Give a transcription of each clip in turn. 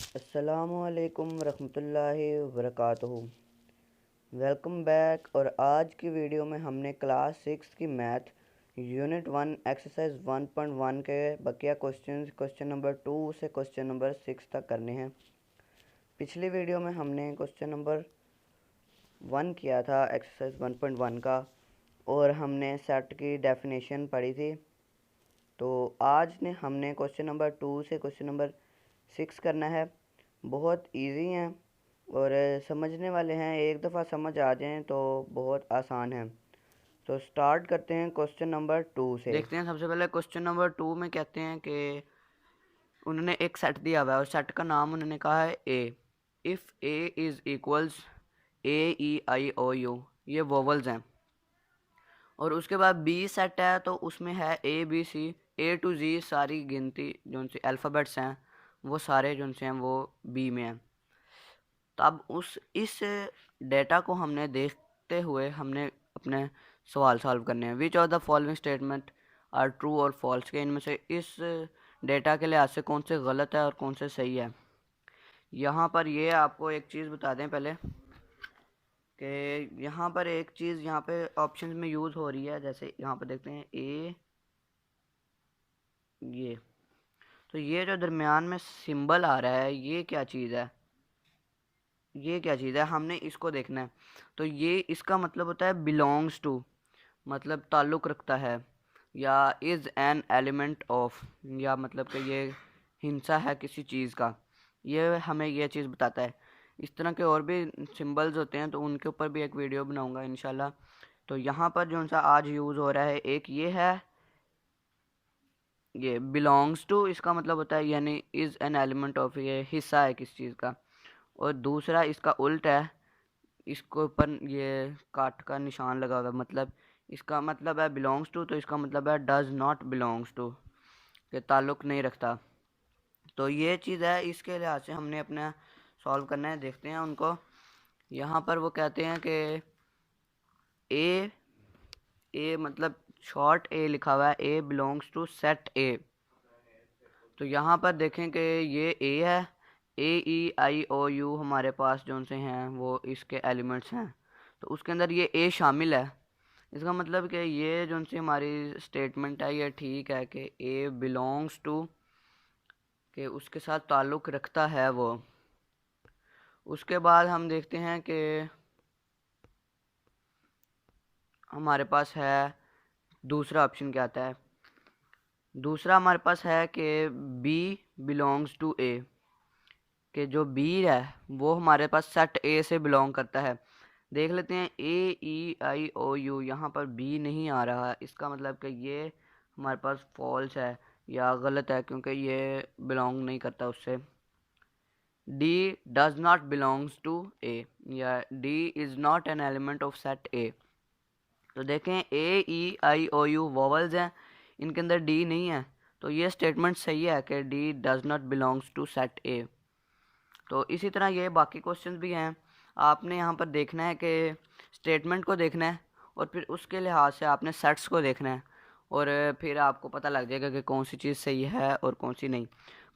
अस्सलामुअलैकुम रहमतुल्लाहि वबरकातुहू। Welcome back. और आज की वीडियो में हमने क्लास 6 की मैथ यूनिट 1 एक्सरसाइज 1.1 के बकिया क्वेश्चन नंबर 2 से क्वेश्चन नंबर 6 तक करने हैं। पिछली वीडियो में हमने क्वेश्चन नंबर 1 किया था एक्सरसाइज 1.1 का, और हमने सेट की डेफिनेशन पढ़ी थी। तो आज ने हमने क्वेश्चन नंबर 2 से क्वेश्चन नंबर 6 करना है। बहुत इजी हैं और समझने वाले हैं, एक दफ़ा समझ आ जाएं तो बहुत आसान है। तो स्टार्ट करते हैं क्वेश्चन नंबर 2 से। देखते हैं। सबसे पहले क्वेश्चन नंबर 2 में कहते हैं कि उन्होंने एक सेट दिया हुआ है और सेट का नाम उन्होंने कहा है A. If A is equals A E I O U, ये वोवल्स हैं। और उसके बाद बी सेट है तो उसमें है A B C, A to जी सारी गिनती जो उनसे अल्फ़ाबेट्स हैं वो सारे जो उनसे हैं वो बी में हैं। तो अब इस डेटा को हमने देखते हुए हमने अपने सवाल सॉल्व करने हैं। Which of the following statement are true और फॉल्स, के इनमें से इस डेटा के लिहाज से कौन से गलत है और कौन से सही है। यहाँ पर ये आपको एक चीज़ बता दें पहले कि यहाँ पर एक चीज़ यहाँ पे ऑप्शन में यूज़ हो रही है। जैसे यहाँ पर देखते हैं ए, ये तो ये जो दरमियान में सिंबल आ रहा है ये क्या चीज़ है, ये क्या चीज़ है, हमने इसको देखना है। तो ये इसका मतलब होता है बिलोंग्स टू, मतलब ताल्लुक़ रखता है, या इज़ एन एलिमेंट ऑफ, या मतलब कि ये हिस्सा है किसी चीज़ का। ये हमें ये चीज़ बताता है। इस तरह के और भी सिंबल्स होते हैं तो उनके ऊपर भी एक वीडियो बनाऊंगा इंशाल्लाह। तो यहाँ पर जो सा आज यूज़ हो रहा है, एक ये है, ये बिलोंग्स टू, इसका मतलब होता है यानी इज़ एन एलिमेंट ऑफ, ये हिस्सा है किसी चीज़ का। और दूसरा इसका उल्ट है, इसको ऊपर ये काट का निशान लगा हुआ है, मतलब इसका मतलब है बिलोंग्स टू, तो इसका मतलब है डज नॉट बिलोंग्स टू, के ताल्लुक़ नहीं रखता। तो ये चीज़ है, इसके लिहाज से हमने अपना सॉल्व करना है। देखते हैं उनको। यहाँ पर वो कहते हैं कि ए मतलब शॉर्ट ए लिखा हुआ है, ए बिलोंग्स टू सेट ए। तो यहाँ पर देखें कि ये ए है, ए ई आई ओ यू हमारे पास जो से हैं वो इसके एलिमेंट्स हैं, तो उसके अंदर ये ए शामिल है। इसका मतलब कि ये जो से हमारी स्टेटमेंट है ये ठीक है कि ए बिलोंग्स टू, कि उसके साथ ताल्लुक़ रखता है वो। उसके बाद हम देखते हैं कि हमारे पास है दूसरा ऑप्शन क्या आता है। दूसरा हमारे पास है कि बी बिलोंग्स टू ए, कि जो बी है वो हमारे पास सेट ए से बिलोंग करता है। देख लेते हैं ए ई आई ओ यू, यहाँ पर बी नहीं आ रहा है, इसका मतलब कि ये हमारे पास फॉल्स है या गलत है, क्योंकि ये बिलोंग नहीं करता उससे। D does not belongs to A, या D is not an element of set A. तो देखें ए E I O you vowels हैं, इनके अंदर डी नहीं है, तो ये स्टेटमेंट सही है कि D does not belongs to set A. तो इसी तरह ये बाकी क्वेश्चंस भी हैं। आपने यहाँ पर देखना है कि स्टेटमेंट को देखना है और फिर उसके लिहाज से आपने सेट्स को देखना है, और फिर आपको पता लग जाएगा कि कौन सी चीज़ सही है और कौन सी नहीं।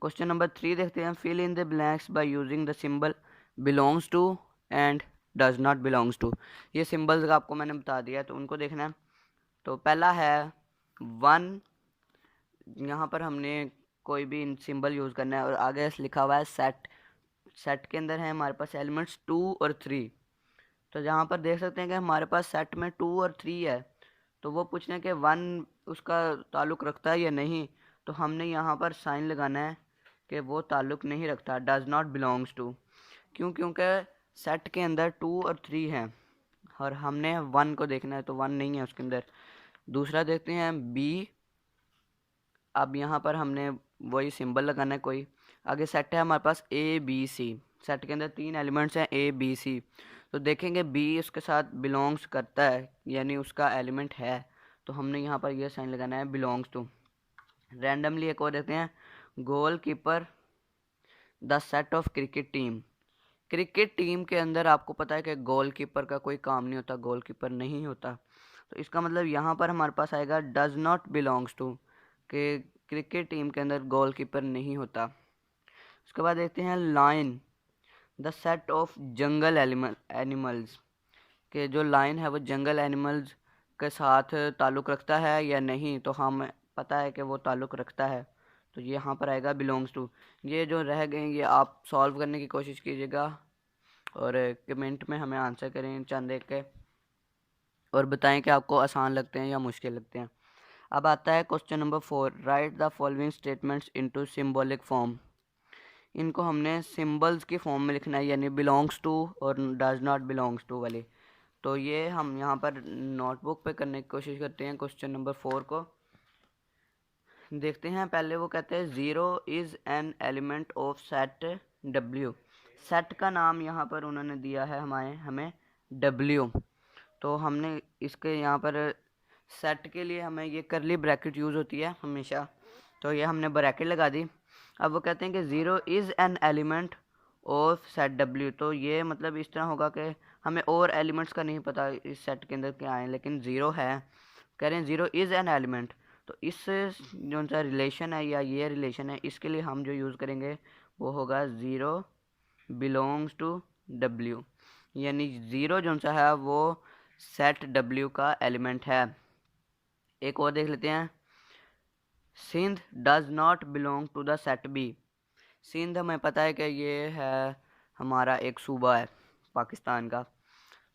क्वेश्चन नंबर 3 देखते हैं। Fill in the blanks by using the symbol belongs to and does not belongs to. ये सिंबल्स का आपको मैंने बता दिया, तो उनको देखना है। तो पहला है 1, यहाँ पर हमने कोई भी सिंबल यूज़ करना है और आगे लिखा हुआ है सेट। सेट के अंदर है हमारे पास एलिमेंट्स 2 और 3। तो जहाँ पर देख सकते हैं कि हमारे पास सेट में 2 और 3 है, तो वो पूछ रहे हैं कि 1 उसका ताल्लुक़ रखता है या नहीं। तो हमने यहाँ पर साइन लगाना है कि वो ताल्लुक़ नहीं रखता, डज नॉट बिलोंग्स टू। क्योंकि सेट के अंदर 2 और 3 हैं और हमने 1 को देखना है, तो 1 नहीं है उसके अंदर। दूसरा देखते हैं बी। अब यहाँ पर हमने वही सिंबल लगाना है कोई। आगे सेट है हमारे पास ए बी सी, सेट के अंदर 3 एलिमेंट्स हैं ए बी सी। तो देखेंगे बी उसके साथ बिलोंग्स करता है, यानी उसका एलिमेंट है, तो हमने यहाँ पर यह साइन लगाना है बिलोंग्स टू। रैंडमली एक और देते हैं, goal keeper the set of cricket team. Cricket team के अंदर आपको पता है कि गोल कीपर का कोई काम नहीं होता, गोल कीपर नहीं होता। तो इसका मतलब यहाँ पर हमारे पास आएगा डज नॉट बिलोंग्स टू, कि क्रिकेट टीम के अंदर गोल कीपर नहीं होता। उसके बाद देखते हैं line, the set of jungle animals, कि जो लाइन है वो जंगल एनिमल्स के साथ ताल्लुक़ रखता है या नहीं, तो हमें पता है कि वो ताल्लुक़ रखता है, तो ये यहाँ पर आएगा बिलोंग्स टू। ये जो रह गए ये आप सॉल्व करने की कोशिश कीजिएगा और कमेंट में हमें आंसर करें चंद देख के, और बताएं कि आपको आसान लगते हैं या मुश्किल लगते हैं। अब आता है question number 4, right the following statements into symbolic form. इनको हमने सिंबल्स की फॉर्म में लिखना है, यानी बिलोंग्स टू और डज नॉट बिलोंग्स टू वाले। तो ये हम यहाँ पर नोटबुक पे करने की कोशिश करते हैं क्वेश्चन नंबर 4 को। देखते हैं, पहले वो कहते हैं 0 is an element of set W। Set का नाम यहाँ पर उन्होंने दिया है हमें W। तो हमने इसके यहाँ पर सेट के लिए हमें ये करली ब्रैकेट यूज़ होती है हमेशा, तो ये हमने ब्रैकेट लगा दी। अब वो कहते हैं कि 0 is an element of set W। तो ये मतलब इस तरह होगा कि हमें और एलिमेंट्स का नहीं पता इस सेट के अंदर क्या है, लेकिन 0 है, कह रहे हैं 0 इज़ एन एलिमेंट। तो इस जो सा रिलेशन है या ये रिलेशन है, इसके लिए हम जो यूज़ करेंगे वो होगा 0 बिलोंग्स टू W, यानी 0 जो सा है वो सेट W का एलिमेंट है। एक और देख लेते हैं, since does not belong to the set B। Since हमें पता है कि ये है हमारा एक सूबा है पाकिस्तान का,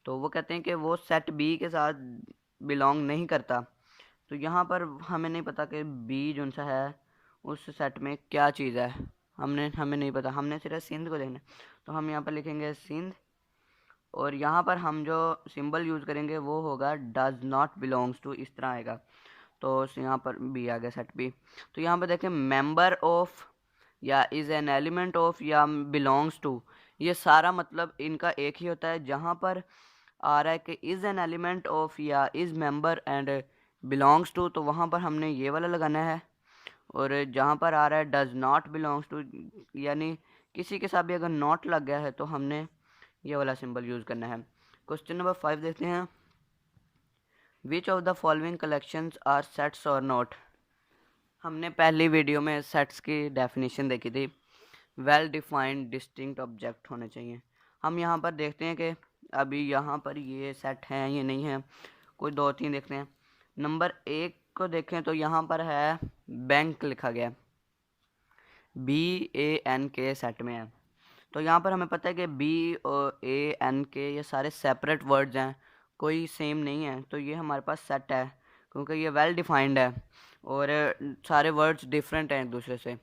तो वो कहते हैं कि वो सेट B के साथ बिलोंग नहीं करता। तो यहाँ पर हमें नहीं पता कि B जो सा है उस सेट में क्या चीज़ है, हमें नहीं पता, हमने सिर्फ सिंध को देखना है। तो हम यहाँ पर लिखेंगे सिंध, और यहाँ पर हम जो सिंबल यूज़ करेंगे वो होगा डज नॉट बिलोंग्स टू, इस तरह आएगा। तो यहाँ पर B आ गया सेट B। तो यहाँ पर देखें, मेंबर ऑफ या इज़ एन एलिमेंट ऑफ या बिलोंग्स टू, ये सारा मतलब इनका एक ही होता है। जहाँ पर आ रहा है कि इज़ एन एलिमेंट ऑफ या is member and belongs to, तो वहाँ पर हमने ये वाला लगाना है। और जहाँ पर आ रहा है डज नॉट बिलोंग्स टू, यानी किसी के साथ भी अगर नॉट लग गया है तो हमने ये वाला सिंबल यूज़ करना है। क्वेश्चन नंबर 5 देखते हैं, which of the following collections are sets और नॉट। हमने पहली वीडियो में सेट्स की डेफिनेशन देखी थी, वेल डिफाइंड डिस्टिंक्ट ऑब्जेक्ट होने चाहिए। हम यहाँ पर देखते हैं कि अभी यहाँ पर ये सेट हैं ये नहीं है, कोई 2-3 देखते हैं। नंबर 1 को देखें तो यहाँ पर है बैंक लिखा गया, BANK सेट में है। तो यहाँ पर हमें पता है कि B और ANK ये सारे सेपरेट वर्ड्स हैं, कोई सेम नहीं है, तो ये हमारे पास सेट है क्योंकि ये वेल डिफाइंड है और सारे वर्ड्स डिफरेंट हैं एक दूसरे से।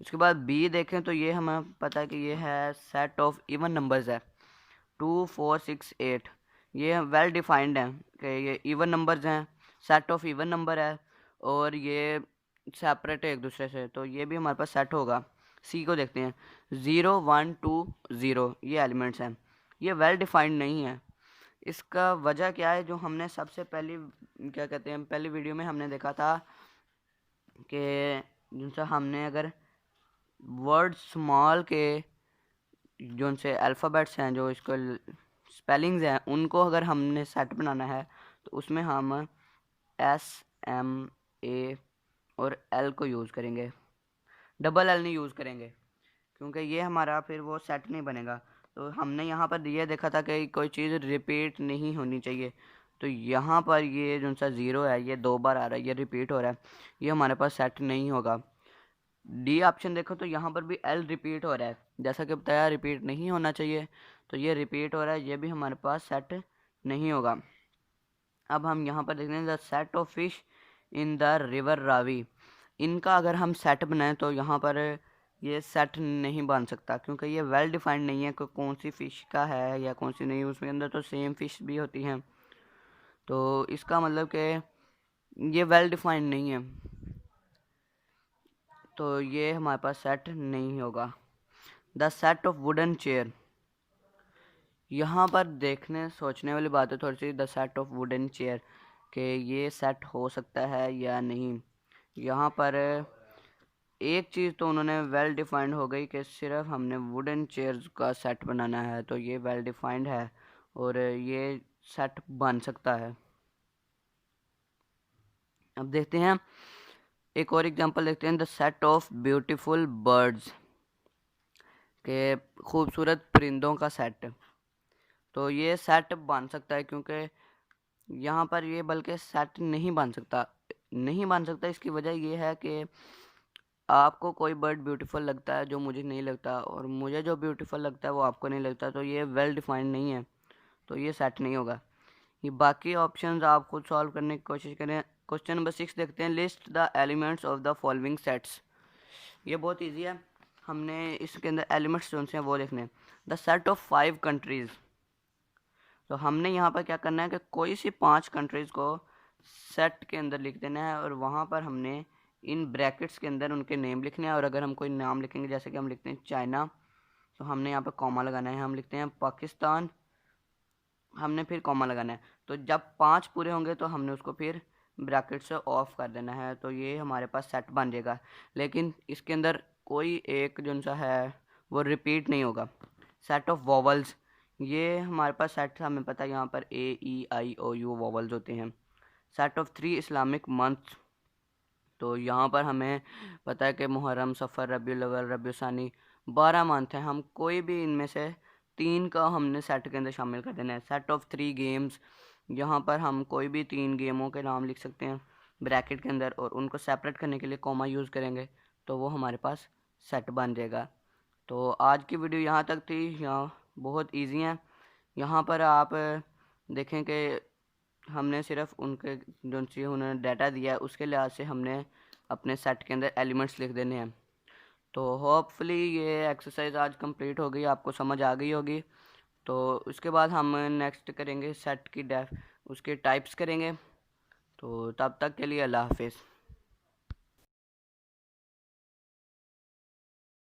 उसके बाद B देखें तो ये हमें पता है कि ये है सेट ऑफ इवन नंबर्स है, 2 4 6 8। ये वेल डिफाइंड है कि ये इवन नंबर्स हैं, सेट ऑफ इवन नंबर है और ये सेपरेट है एक दूसरे से, तो ये भी हमारे पास सेट होगा। C को देखते हैं, 0 1 2 0 ये एलिमेंट्स हैं, ये वेल डिफाइंड नहीं है। इसका वजह क्या है, जो हमने सबसे पहली क्या कहते हैं पहली वीडियो में हमने देखा था कि जिनसे हमने अगर वर्ड स्मॉल के जो उनसे अल्फ़ाबेट्स हैं, जो इसको स्पेलिंग्स हैं, उनको अगर हमने सेट बनाना है तो उसमें हम SMA और L को यूज़ करेंगे, डबल L नहीं यूज़ करेंगे क्योंकि ये हमारा फिर वो सेट नहीं बनेगा। तो हमने यहाँ पर ये देखा था कि कोई चीज़ रिपीट नहीं होनी चाहिए, तो यहाँ पर ये जो सा 0 है ये 2 बार आ रहा है, ये रिपीट हो रहा है, ये हमारे पास सेट नहीं होगा। D ऑप्शन देखो तो यहाँ पर भी L रिपीट हो रहा है, जैसा कि बताया रिपीट नहीं होना चाहिए, तो ये रिपीट हो रहा है, ये भी हमारे पास सेट नहीं होगा। अब हम यहाँ पर देखते हैं the set of fish in the river Ravi. इनका अगर हम सेट बनाएं तो यहाँ पर ये सेट नहीं बन सकता क्योंकि ये वेल डिफाइंड नहीं है कि कौन सी फ़िश का है या कौन सी नहीं, उसके अंदर तो सेम फ़िश भी होती हैं, तो इसका मतलब कि ये वेल डिफाइंड नहीं है, तो ये हमारे पास सेट नहीं होगा। The set of wooden chair, यहाँ पर देखने सोचने वाली बात है थोड़ी सी, the set of wooden chair कि ये सेट हो सकता है या नहीं। यहाँ पर एक चीज़ तो उन्होंने वेल डिफाइंड हो गई कि सिर्फ हमने वुडन चेयर्स का सेट बनाना है, तो ये वेल डिफाइंड है और ये सेट बन सकता है। अब देखते हैं एक और एग्जांपल देखते हैं, the set of beautiful birds. कि खूबसूरत परिंदों का सेट। तो ये सेट बन सकता है, क्योंकि यहाँ पर ये बल्कि सेट नहीं बन सकता। इसकी वजह ये है कि आपको कोई बर्ड ब्यूटीफुल लगता है जो मुझे नहीं लगता, और मुझे जो ब्यूटीफुल लगता है वो आपको नहीं लगता, तो ये वेल डिफाइंड नहीं है, तो ये सेट नहीं होगा। ये बाकी ऑप्शंस आप खुद सॉल्व करने की कोशिश करें। क्वेश्चन नंबर 6 देखते हैं। List the elements of the following sets. ये बहुत ईजी है, हमने इसके अंदर एलिमेंट्स जो से हैं वो लिखने हैं। The set of 5 countries. तो हमने यहाँ पर क्या करना है कि कोई सी 5 कंट्रीज़ को सेट के अंदर लिख देना है, और वहाँ पर हमने इन ब्रैकेट्स के अंदर उनके नेम लिखने हैं। और अगर हम कोई नाम लिखेंगे, जैसे कि हम लिखते हैं चाइना, तो हमने यहाँ पर कॉमा लगाना है। हम लिखते हैं पाकिस्तान, हमने फिर कॉमा लगाना है। तो जब 5 पूरे होंगे तो हमने उसको फिर ब्रैकेट से ऑफ कर देना है, तो ये हमारे पास सेट बन जाएगा। लेकिन इसके अंदर कोई एक जो सा है वो रिपीट नहीं होगा। सेट ऑफ वॉवल्स, ये हमारे पास सेट हमें पता है, यहाँ पर AEIOU वॉवल्स होते हैं। सेट ऑफ 3 इस्लामिक मंथ, तो यहाँ पर हमें पता है कि मुहर्रम, सफ़र, रबीउल अव्वल, रबीउल सानी 12 मंथ हैं। हम कोई भी इनमें से 3 का हमने सेट के अंदर शामिल कर देना है। सेट ऑफ 3 गेम्स, यहाँ पर हम कोई भी 3 गेमों के नाम लिख सकते हैं ब्रैकेट के अंदर, और उनको सेपरेट करने के लिए कॉमा यूज़ करेंगे, तो वो हमारे पास सेट बन जाएगा। तो आज की वीडियो यहाँ तक थी। यहाँ बहुत इजी है। यहाँ पर आप देखें कि हमने सिर्फ उनके जो सी उन्होंने डाटा दिया है उसके लिहाज से हमने अपने सेट के अंदर एलिमेंट्स लिख देने हैं। तो होपफुली ये एक्सरसाइज आज कंप्लीट हो गई, आपको समझ आ गई होगी। तो उसके बाद हम नेक्स्ट करेंगे सेट की उसके टाइप्स करेंगे। तो तब तक के लिए अल्लाह हाफिज़।